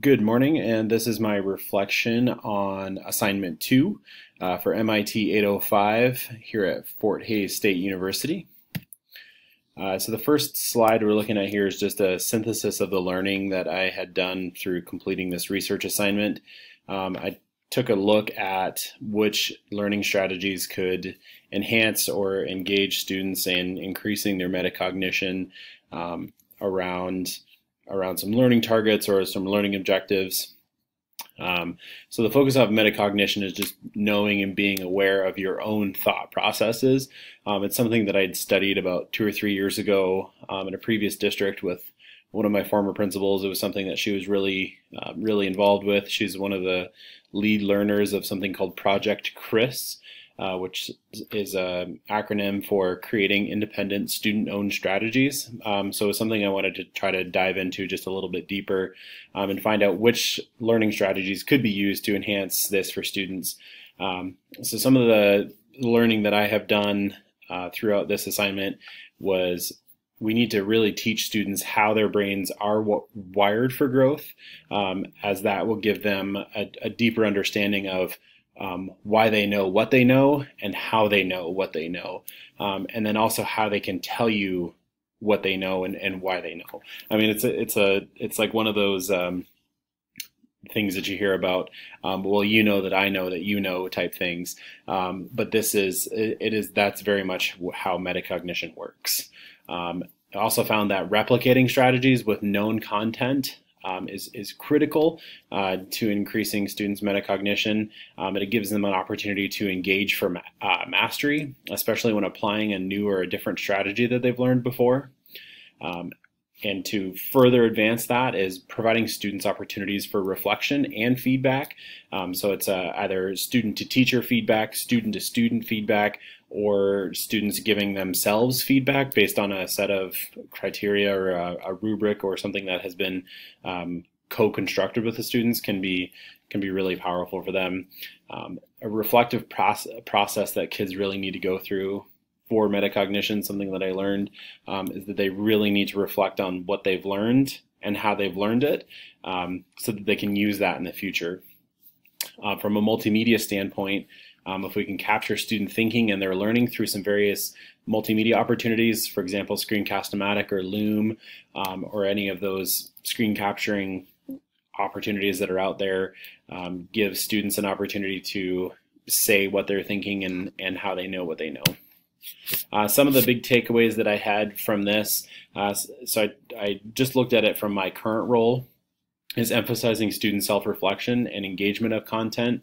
Good morning, and this is my reflection on assignment 2 for MIT 805 here at Fort Hays State University. So the first slide we're looking at here is just a synthesis of the learning that I had done through completing this research assignment. I took a look at which learning strategies could enhance or engage students in increasing their metacognition around some learning targets or some learning objectives. So the focus of metacognition is just knowing and being aware of your own thought processes. It's something that I'd studied about 2 or 3 years ago in a previous district with one of my former principals. It was something that she was really involved with. She's one of the lead learners of something called Project CHRIS, which is an acronym for Creating Independent Student-Owned Strategies. So it's something I wanted to try to dive into just a little bit deeper and find out which learning strategies could be used to enhance this for students. So some of the learning that I have done throughout this assignment was we need to really teach students how their brains are wired for growth, as that will give them a deeper understanding of why they know what they know and how they know what they know, and then also how they can tell you what they know and why they know. I mean, it's like one of those things that you hear about. Well, you know that I know that you know type things, but that's very much how metacognition works. I also found that replicating strategies with known content is critical to increasing students' metacognition. It gives them an opportunity to engage for mastery, especially when applying a new or a different strategy that they've learned before. And to further advance that is providing students opportunities for reflection and feedback. So it's either student to teacher feedback, student to student feedback, or students giving themselves feedback based on a set of criteria or a rubric or something that has been co-constructed with the students can be really powerful for them. A reflective process that kids really need to go through for metacognition, something that I learned, is that they really need to reflect on what they've learned and how they've learned it, so that they can use that in the future. From a multimedia standpoint, if we can capture student thinking and their learning through some various multimedia opportunities, for example, Screencast-O-Matic or Loom, or any of those screen capturing opportunities that are out there, give students an opportunity to say what they're thinking and how they know what they know. Some of the big takeaways that I had from this, so I just looked at it from my current role, is emphasizing student self-reflection and engagement of content.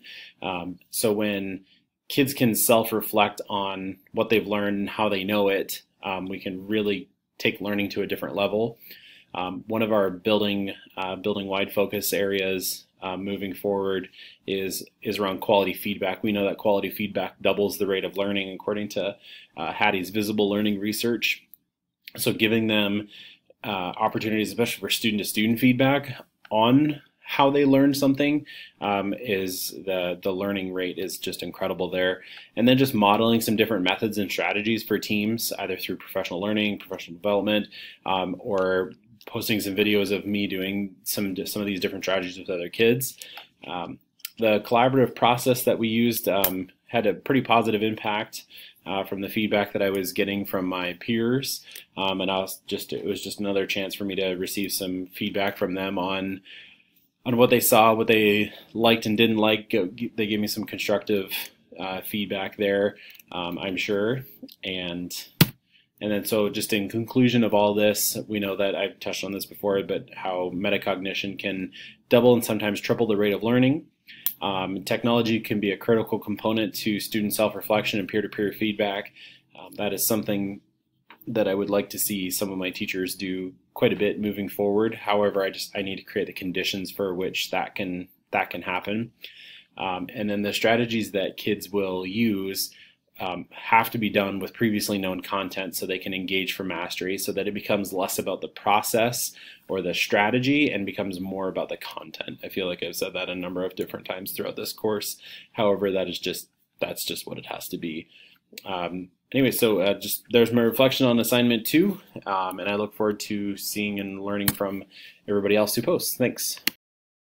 So when kids can self-reflect on what they've learned and how they know it, we can really take learning to a different level. One of our building-wide focus areas moving forward is around quality feedback. We know that quality feedback doubles the rate of learning according to Hattie's visible learning research. So giving them opportunities, especially for student-to-student feedback on how they learned something, is the learning rate is just incredible there. And then just modeling some different methods and strategies for teams, either through professional learning, professional development, or posting some videos of me doing some of these different strategies with other kids. The collaborative process that we used had a pretty positive impact from the feedback that I was getting from my peers, and it was just another chance for me to receive some feedback from them on what they saw, what they liked and didn't like. They gave me some constructive feedback there, I'm sure. And then so just in conclusion of all this, we know that I've touched on this before, but how metacognition can double and sometimes triple the rate of learning. Technology can be a critical component to student self-reflection and peer-to-peer feedback. That is something that I would like to see some of my teachers do quite a bit moving forward. However, I need to create the conditions for which that can happen. And then the strategies that kids will use have to be done with previously known content so they can engage for mastery, so that it becomes less about the process or the strategy and becomes more about the content. I feel like I've said that a number of different times throughout this course. However, that's just what it has to be. Anyway, so there's my reflection on assignment 2, and I look forward to seeing and learning from everybody else who posts. Thanks.